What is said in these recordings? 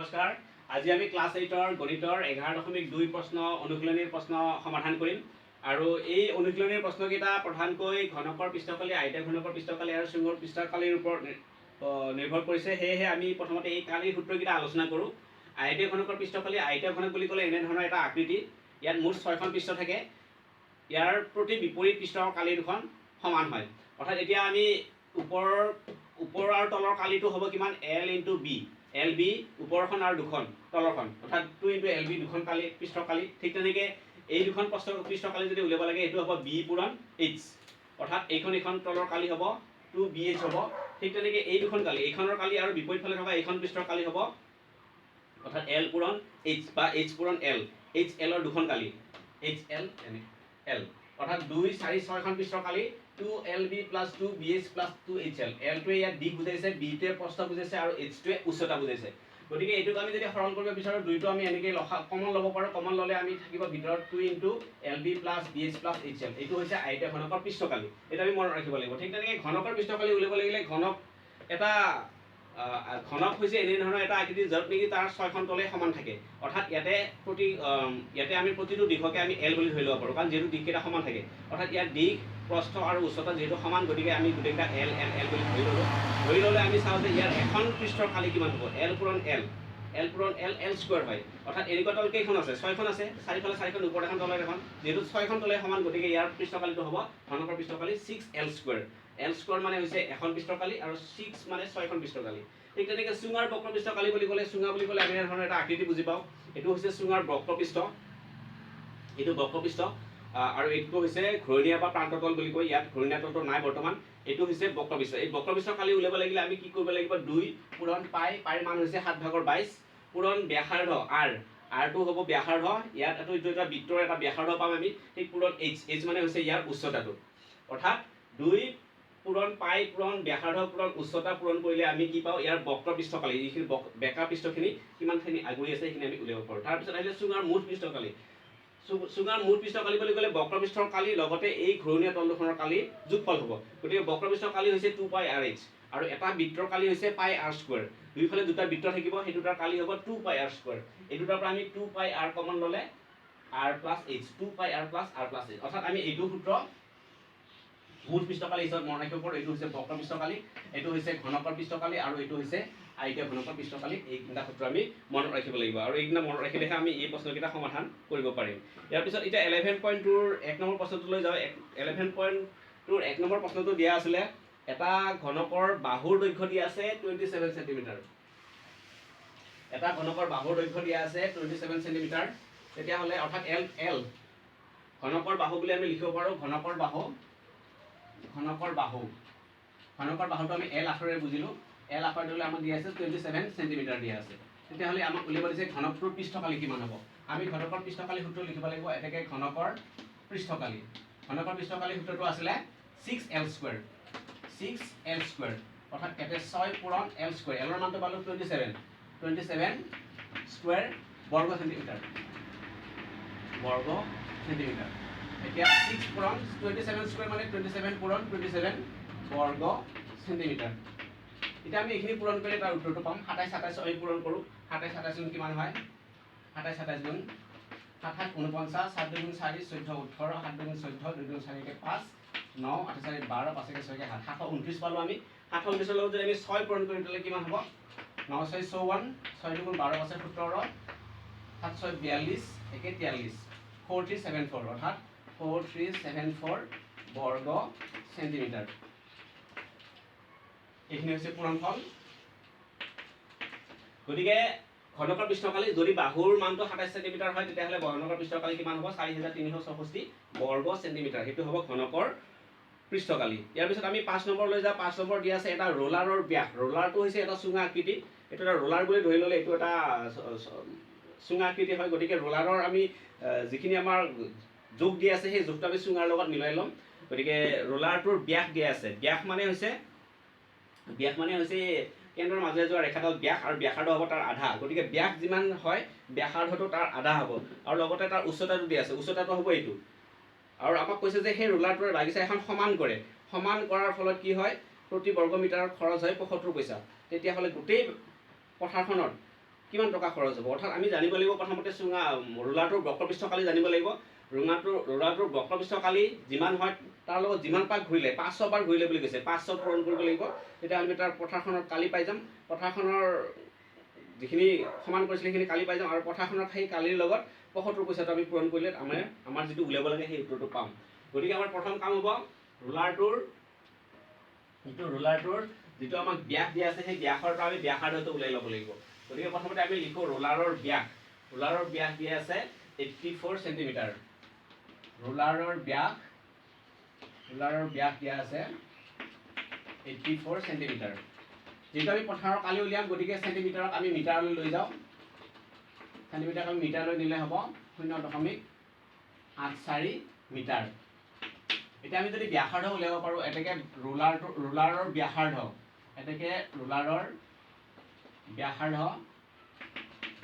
নমস্কাৰ। আজি আমি ক্লাছ 8ৰ গণিতৰ 11.2 প্ৰশ্ন অনুশীলনীৰ প্ৰশ্ন সমাধান কৰিম আৰু এই অনুশীলনীৰ প্ৰশ্নকেইটা প্ৰধানকৈ ঘনকৰ পৃষ্ঠকালি, আয়তীয় ঘনকৰ পৃষ্ঠকালি আৰু শৃংগৰ পৃষ্ঠকালিৰ ওপৰত নিৰ্ভৰ কৰিছে। সেয়েহে আমি প্ৰথমতে এই কালিৰ সূত্ৰকেইটা আলোচনা কৰোঁ। আয়তীয় ঘনকৰ পৃষ্ঠকালি, আয়তীয় ঘনক বুলি ক'লে এনেধৰণৰ এটা আকৃতি। ইয়াত মুঠ 6খন পৃষ্ঠ থাকে। ইয়াৰ প্ৰতি বিপৰীত পৃষ্ঠৰ কালি দুখন সমান হয়। অৰ্থাৎ এতিয়া আমি ওপৰ আৰু তলৰ কালিটো হ'ব কিমান L × B। এল বি ওপৰখন আৰু দুখন তলৰখন, অৰ্থাৎ 2 × LB দুখন কালি পৃষ্ঠকালি। ঠিক তেনেকৈ এই দুখন পৃষ্ঠকালি যদি উলিয়াব লাগে, এইটো হ'ব B পূৰণ H, অৰ্থাৎ এইখন তলৰ কালি হ'ব 2BH হ'ব। ঠিক তেনেকৈ এই দুখন কালি, এইখনৰ কালি আৰু বিপৰীত ফালে থকা এইখন পৃষ্ঠৰ কালি হ'ব অৰ্থাৎ L পূৰণ H বা H পূৰণ L। HL ৰ দুখন কালি HL L, অৰ্থাৎ 2, 4, 6খন পৃষ্ঠৰ কালি 2LB + 2BH + 2HL। Lটোৱে ইয়াত দিশ বুজাইছে, Bটোৱে প্ৰস্থ বুজাইছে আৰু Hটোৱে উচ্চতা বুজাইছে। গতিকে এইটোক আমি যদি সৰল কৰিব বিচাৰোঁ, দুইটো আমি এনেকৈ কমন ল'ব পাৰোঁ। কমন ল'লে আমি থাকিব ভিতৰত 2 × LB + BH + HL। এইটো হৈছে আয়তীয় ঘনকৰ পৃষ্ঠকালি। এইটো আমি মনত ৰাখিব লাগিব। ঠিক তেনেকৈ ঘনকৰ পৃষ্ঠকালি উলিয়াব লাগিলে ঘনক হৈছে এনেধৰণৰ এটা আকৃতি য'ত নেকি তাৰ 6খন তলে সমান থাকে। অৰ্থাৎ ইয়াতে আমি প্ৰতিটো দিশকে আমি L বুলি ধৰি ল'ব পাৰোঁ, কাৰণ যিহেতু দিশকেইটা সমান থাকে। অৰ্থাৎ ইয়াৰ দিশ, প্ৰস্থ আৰু উচ্চতা যিহেতু সমান, গতিকে আমি গোটেইকেইটা L বুলি ধৰি ল'লোঁ। ধৰি ল'লে আমি চাওঁ যে ইয়াৰ এখন পৃষ্ঠৰ কালি কিমান হ'ব। L পূৰণ L, L পূৰণ L, L² হয়। অৰ্থাৎ এনেকুৱা তল কেইখন আছে? 6খন আছে। চাৰিফালে 4খন, ওপৰত এখন তলত এখন। যিহেতু 6খন তলে সমান, গতিকে ইয়াৰ পৃষ্ঠকালিটো হ'ব ঘনকৰ পৃষ্ঠকালি 6L²। L² মানে হৈছে এখন পৃষ্ঠকালি আৰু 6 মানে 6খন পৃষ্ঠকালি। ঠিক তেনেকৈ চুঙাৰ বক্ৰপৃষ্ঠকালি বুলি ক'লে আমি এনেধৰণৰ এটা আকৃতি বুজি পাওঁ। এইটো হৈছে চুঙাৰ বক্ৰপৃষ্ঠ, এইটো বক্ৰপৃষ্ঠ আৰু এইটো হৈছে ঘূৰণীয়া বা প্ৰান্ততল বুলি কয়। ইয়াত ঘূৰণীয়া তলটো নাই বৰ্তমান। এইটো হৈছে বক্ৰপৃষ্ঠ। এই বক্ৰপৃষ্ঠকালি উলিয়াব লাগিলে আমি কি কৰিব লাগিব? 2 পূৰণ পাই, পাইৰ মান হৈছে 7/22 পূৰণ ব্যাসাৰ্ধ R, Rটো হ'ব ব্যাসাৰ্ধ। ইয়াত এইটো এটা বৃত্তৰ এটা ব্যাসাৰ্ধ পাম আমি। ঠিক পূৰণ H মানে হৈছে ইয়াৰ উচ্চতাটো। অৰ্থাৎ 2 পূৰণ পাই পূৰণ ব্যাসাৰ্ধ পূৰণ উচ্চতা পূৰণ কৰিলে আমি কি পাওঁ? ইয়াৰ বক্ৰপৃষ্ঠকালি, যিখিনি বেকা পৃষ্ঠখিনি কিমানখিনি আগুৰি আছে সেইখিনি আমি উলিয়াব পাৰোঁ। তাৰপিছত আহিলে চুঙাৰ মুঠ পৃষ্ঠকালি। চুঙাৰ মুঠ পৃষ্ঠকালি বুলি ক'লে বক্ৰপৃষ্ঠৰ কালি লগতে এই ঘূৰণীয়া তল দুখনৰ কালি যোগফল হ'ব। গতিকে বক্ৰপৃষ্ঠৰ কালি হৈছে 2πRH আৰু এটা বৃত্তৰ কালি হৈছে πr²। দুইফালে দুটা বৃত্ত থাকিব, সেই দুটাৰ কালি হ'ব 2πr²। এই দুটাৰ পৰা আমি 2πr কমন ল'লে R + H, 2πr + R + H। অৰ্থাৎ আমি এইটো সূত্ৰ মুঠ পৃষ্ঠকালি হিচাপে মনত ৰাখিব পাৰোঁ। এইটো হৈছে বক্ৰপৃষ্ঠকালি, এইটো হৈছে ঘনকৰ পৃষ্ঠকালি আৰু এইটো হৈছে আয়তীয় ঘনকৰ পৃষ্ঠকালি। এই তিনিটা সূত্ৰ আমি মনত ৰাখিব লাগিব আৰু এইকেইটা মনত ৰাখিলেহে আমি এই প্ৰশ্নকেইটা সমাধান কৰিব পাৰিম। ইয়াৰ পিছত এতিয়া 11.2ৰ 1 নম্বৰ প্ৰশ্নটোলৈ যাওঁ। 11.2ৰ 1 নম্বৰ প্ৰশ্নটো দিয়া আছিলে এটা ঘনকৰ বাহুৰ দৈৰ্ঘ্য দিয়া আছে 27 চেণ্টিমিটাৰ। এটা ঘনকৰ বাহুৰ দৈৰ্ঘ্য দিয়া আছে 27 চেণ্টিমিটাৰ। তেতিয়াহ'লে অৰ্থাৎ L ঘনকৰ বাহু বুলি আমি লিখিব পাৰোঁ। ঘনকৰ বাহুটো আমি L আখৰেৰে বুজিলোঁ। L আখৰে ধৰিলে আমাক দিয়া আছে 27 চেণ্টিমিটাৰ দিয়া আছে। তেতিয়াহ'লে আমাক উলিয়াব দিছে ঘনকটোৰ পৃষ্ঠকালি কিমান হ'ব। আমি ঘনকৰ পৃষ্ঠকালি সূত্ৰ লিখিব লাগিব। এনেকৈ ঘনকৰ পৃষ্ঠকালি সূত্ৰটো আছিলে 6L²। 6L², অৰ্থাৎ ইয়াতে 6 পূৰণ L²। Lৰ মানটো পালোঁ 27 স্কুৱেৰ বৰ্গ চেণ্টিমিটাৰ। এতিয়া 6 পূৰণ 27² মানে 27 পূৰণ 27 বৰ্গ চেণ্টিমিটাৰ। এতিয়া আমি এইখিনি পূৰণ কৰি তাৰ উত্তৰটো পাম। 27 আমি পূৰণ কৰোঁ। 27 গুণ কিমান হয়? 27 গুণ 7 7 49, 7 2 গুণ 4 14 18, 7 2 গুণ 14, 2 গুণ 4 5 9 8 4 12 5 6 7 729 পালোঁ আমি। 729ৰ লগত যদি আমি 6 পূৰণ কৰি দিলে কিমান হ'ব? 9 6 54, 6 2 গুণ 12 5 17, 7 6 42 1 43, 4374, অৰ্থাৎ 4374 বৰ্গ চেণ্টিমিটাৰ। এইখিনি হৈছে পূৰণফল। গতিকে ঘনকৰ পৃষ্ঠকালি যদি বাহুৰ মানটো 27 চেণ্টিমিটাৰ হয়, তেতিয়াহ'লে ঘনকৰ পৃষ্ঠকালি কিমান হ'ব? 4364 বৰ্গ চেণ্টিমিটাৰ। সেইটো হ'ব ঘনকৰ পৃষ্ঠকালি। ইয়াৰ পিছত আমি 5 নম্বৰলৈ যাওঁ। 5 নম্বৰ দিয়া আছে এটা ৰোলাৰৰ ব্যাস। ৰোলাৰটো হৈছে এটা চুঙা আকৃতি। এইটো এটা ৰোলাৰ বুলি ধৰি ল'লে এইটো এটা চুঙা আকৃতি হয়। গতিকে ৰোলাৰৰ আমি যিখিনি আমাৰ যোগ দিয়া আছে সেই যোগটো আমি চুঙাৰ লগত মিলাই ল'ম। গতিকে ৰোলাৰটোৰ ব্যাস দিয়া আছে। ব্যাস মানে হৈছে কেন্দ্ৰৰ মাজেৰে যোৱা ৰেখাডাল ব্যাস আৰু ব্যাসাৰ্ধ হ'ব তাৰ আধা। গতিকে ব্যাস যিমান হয় ব্যাসাৰ্ধটো তাৰ আধা হ'ব আৰু লগতে তাৰ উচ্চতাটো দিয়া আছে। উচ্চতাটো হ'ব এইটো। আৰু আমাক কৈছে যে সেই ৰোলাৰটোৱে বাগিচা এখন সমান কৰে। সমান কৰাৰ ফলত কি হয়? প্ৰতি বৰ্গ মিটাৰত খৰচ হয় 75 পইচা। তেতিয়াহ'লে গোটেই পথাৰখনত কিমান টকা খৰচ হ'ব। অৰ্থাৎ আমি জানিব লাগিব প্ৰথমতে চুঙা ৰোলাৰটোৰ বক্ৰপৃষ্ঠকালি জানিব লাগিব। ৰোলাৰটোৰ বক্ৰপৃষ্ঠকালি যিমান হয় তাৰ লগত যিমান পাক ঘূৰিলে 500 বাৰ ঘূৰিলে বুলি কৈছে, 500 পূৰণ কৰিব লাগিব। তেতিয়া আমি তাৰ পথাৰখনৰ কালি পাই যাম। পথাৰখনৰ যিখিনি সমান কৰিছিলে সেইখিনি কালি পাই যাম, আৰু পথাৰখনৰ সেই কালিৰ লগত 75 পইচাটো আমি পূৰণ কৰিলে আমাৰ যিটো উলিয়াব লাগে সেই উত্তৰটো পাম। গতিকে আমাৰ প্ৰথম কাম হ'ব ৰোলাৰটোৰ যিটো আমাক ব্যাস দিয়া আছে সেই ব্যাসৰ পৰা আমি ব্যাসাৰ্ধটো উলিয়াই ল'ব লাগিব। গতিকে প্ৰথমতে আমি লিখোঁ ৰোলাৰৰ ব্যাস দিয়া আছে 84 চেণ্টিমিটাৰ। ৰোলাৰৰ ব্যাস দিয়া আছে 84 চেণ্টিমিটাৰ। যিহেতু আমি পথাৰৰ কালি উলিয়াম, গতিকে চেণ্টিমিটাৰক আমি মিটাৰলৈ লৈ যাওঁ। চেণ্টিমিটাৰক আমি মিটাৰলৈ নিলে হ'ব 0.84 মিটাৰ। এতিয়া আমি যদি ব্যাসাৰ্ধ উলিয়াব পাৰোঁ, এতেকে ৰোলাৰৰ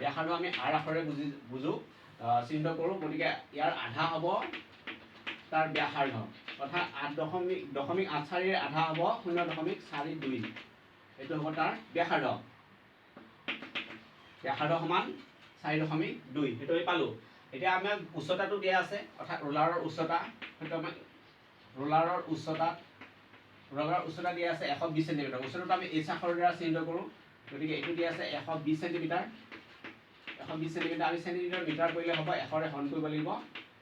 ব্যাসাৰ্ধ আমি R আখৰে বুজো চিহ্নিত কৰোঁ। গতিকে ইয়াৰ আধা হ'ব তাৰ ব্যাসাৰ্ধ, অৰ্থাৎ 8.84 আধা হ'ব 0.42। এইটো হ'ব তাৰ ব্যাসাৰ্ধ সমান 4.2। সেইটো আমি পালোঁ। এতিয়া আমাক উচ্চতাটো দিয়া আছে, অৰ্থাৎ ৰোলাৰৰ উচ্চতা দিয়া আছে 120 চেণ্টিমিটাৰ। উচ্চতাটো আমি H আখৰৰ দ্বাৰা চিহ্নিত কৰোঁ। গতিকে এইটো দিয়া আছে 120 চেণ্টিমিটাৰ। 120 চেণ্টিমিটাৰ আমি চেণ্টিমিটাৰ মিটাৰ কৰিলে হ'ব 100ৰে হৰণ কৰিব লাগিব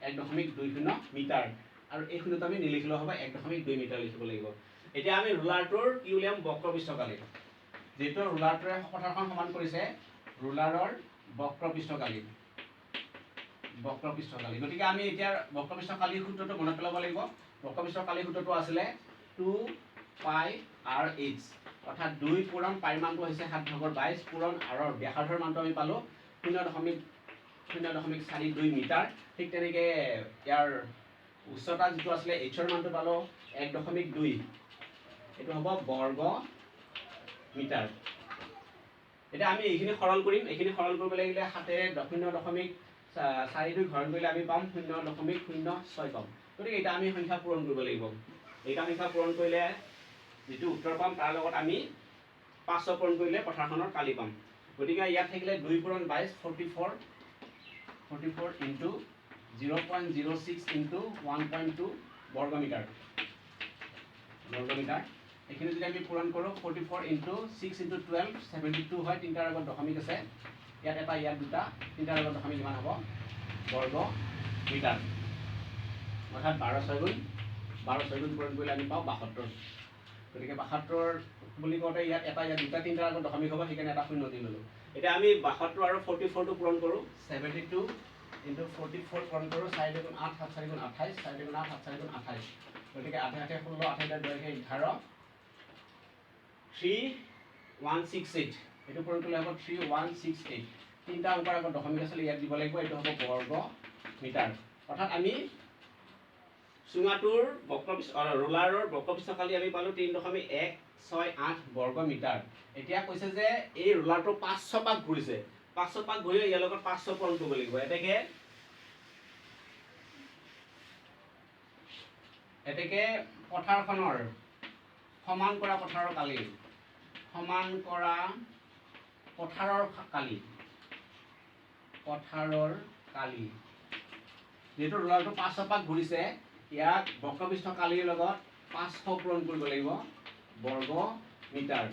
1.20 মিটাৰ, আৰু এই শূন্যটো আমি নিলিখিলেও হ'ব 1.2 মিটাৰ লিখিব লাগিব। এতিয়া আমি ৰোলাৰটোৰ কি উলিয়াম, বক্ৰপৃষ্ঠকালি। যিহেতু ৰোলাৰটোৱে পথাৰখন সমান কৰিছে, ৰোলাৰৰ বক্ৰপৃষ্ঠকালি। গতিকে আমি এতিয়া বক্ৰপৃষ্ঠকালিৰ সূত্ৰটো মনত পেলাব লাগিব। বক্ৰপৃষ্ঠকালিৰ সূত্ৰটো আছিলে 2πRh, অৰ্থাৎ 2 পূৰণ পাইৰ মানটো হৈছে 7/22 পূৰণ আৰৰ ব্যাসাৰ্ধৰ মানটো আমি পালোঁ 0.42 মিটাৰ। ঠিক তেনেকৈ ইয়াৰ উচ্চতা যিটো আছিলে Hৰ মানটো পালোঁ 1.2, এইটো হ'ব বৰ্গ মিটাৰ। এতিয়া আমি এইখিনি সৰল কৰিম। এইখিনি সৰল কৰিব লাগিলে 7ৰে 0.42 হৰণ কৰিলে আমি পাম 0.06 পাম। গতিকে এটা আমি সংখ্যা পূৰণ কৰিব লাগিব। এইটা সংখ্যা পূৰণ কৰিলে যিটো উত্তৰ পাম তাৰ লগত আমি 500 পূৰণ কৰিলে পথাৰখনৰ কালি পাম। গতিকে ইয়াত থাকিলে 2 পূৰণ 22 44 ইনটু 0.06 ইনটু 1.2 বৰ্গমিটাৰ। এইখিনি যদি আমি পূৰণ কৰোঁ 44 ইনটু 6 ইনটু 12 72 হয়। 3টাৰ আগত দশমিক আছে, ইয়াত এটা ইয়াত দুটা, 3টাৰ আগত দশমিক কিমান হ'ব, বৰ্গ মিটাৰ। অৰ্থাৎ 12 গুণ পূৰণ কৰিলে আমি পাওঁ 72। গতিকে 72 বুলি কওঁতে ইয়াত এটা ইয়াত দুটা, 3টাৰ আগত দশমিক হ'ব, সেইকাৰণে এটা শূন্য দি ল'লোঁ। এতিয়া আমি 72 আৰু 44টো পূৰণ কৰোঁ। 72 ইনটু 44 পূৰণ কৰোঁ 4 × 8 7 4 × 28 4 × 8 7 4 × 28। গতিকে 8 8 16 8 8 2 11 3168। এইটো পূৰণ কৰিলে হ'ব 3168। 3টা অংকৰ আগত দশমিক আছিলে, ইয়াত দিব লাগিব, এইটো হ'ব বৰ্গ মিটাৰ। অৰ্থাৎ আমি চুঙাটোৰ ৰোলাৰৰ বক্ৰপৃষ্ঠকালি আমি পালোঁ 3.168 বৰ্গ মিটাৰ। এতিয়া কৈছে যে এই ৰোলাৰটো 500 পাক ঘূৰিছে। 500 পাক ঘূৰিলে ইয়াৰ লগত 500 পূৰণ কৰিব লাগিব। এতেকে পথাৰখনৰ সমান কৰা পথাৰৰ কালি যিহেতু ৰোলাৰটো 500 পাক ঘূৰিছে, ইয়াক বক্ৰপৃষ্ঠকালিৰ লগত 500 পূৰণ কৰিব লাগিব বৰ্গ মিটাৰ।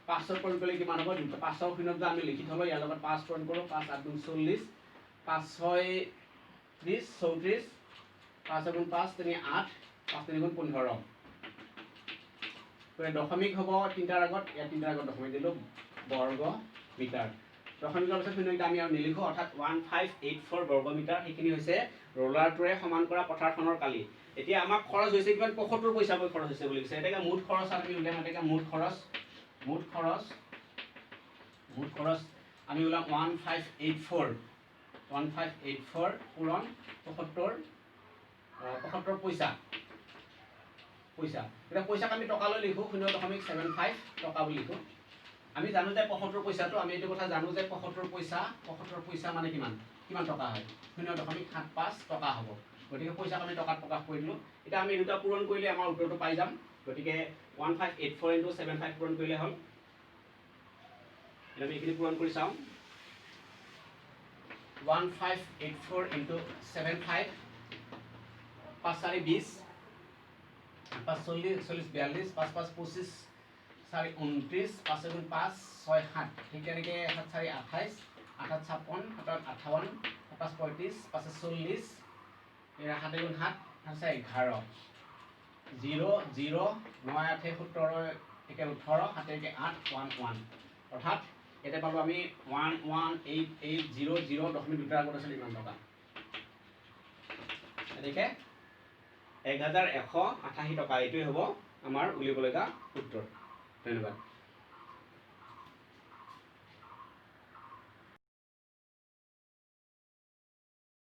500 পূৰণ কৰিলে কিমান হ'ব, 500 শূন্যটো আমি লিখি থলোঁ, ইয়াৰ লগত 5 পূৰণ কৰোঁ 5 8 গুণ 40 5 6 30 34 5 গুণ 5 3 8 5 3 গুণ 15। দশমিক হ'ব 3টাৰ আগত, ইয়াত 3টাৰ আগত দশমিক দিলোঁ, বৰ্গ মিটাৰ। দশমিকৰ পিছত শূন্য আমি আৰু নিলিখোঁ, অৰ্থাৎ 1584 বৰ্গ মিটাৰ। সেইখিনি হৈছে ৰোলাৰটোৰে সমান কৰা পথাৰখনৰ কালি। এতিয়া আমাক খৰচ হৈছে কিমান, 75 পইচাকৈ খৰচ হৈছে বুলি কৈছে। এতিয়া মুঠ খৰচ আমি উলিয়াম। এতিয়া মুঠ খৰচ আমি ওলাম 1584 পূৰণ 75 পইচা। এতিয়া পইচাক আমি টকালৈ লিখোঁ, 0.75 টকা বুলি লিখোঁ। আমি জানো যে 75 পইচাটো, আমি এইটো কথা জানো যে 75 পইচা মানে কিমান টকা হয়, 0.75 টকা হ'ব। গতিকে পইচাক আমি টকাত প্ৰকাশ কৰি দিলোঁ। এতিয়া আমি এই দুটা পূৰণ কৰিলে আমাৰ উত্তৰটো পাই যাম। গতিকে 1584 × 75 পূৰণ কৰিলে হ'ল। এতিয়া আমি এইখিনি পূৰণ কৰি চাওঁ। 1584 ইনটু 75 5 4 20 5 40 40 42 5 5 25 4 29 5 2 5 6 7 ঠিক তেনেকৈ 7 4 28 8 56 7 58 5 35 5 40 7 7 7 11 0 0 9 8 17 একে 18 7 একে 8 1 1 অৰ্থাৎ এটা পালো আমি 11880 দশমিক দুটাৰ আগত আছিল ইমান টকা এনেকৈ 1188 টকা এইটোৱে হ'ব আমাৰ উলিয়াবলগীয়া উত্তৰ ধন্যবাদ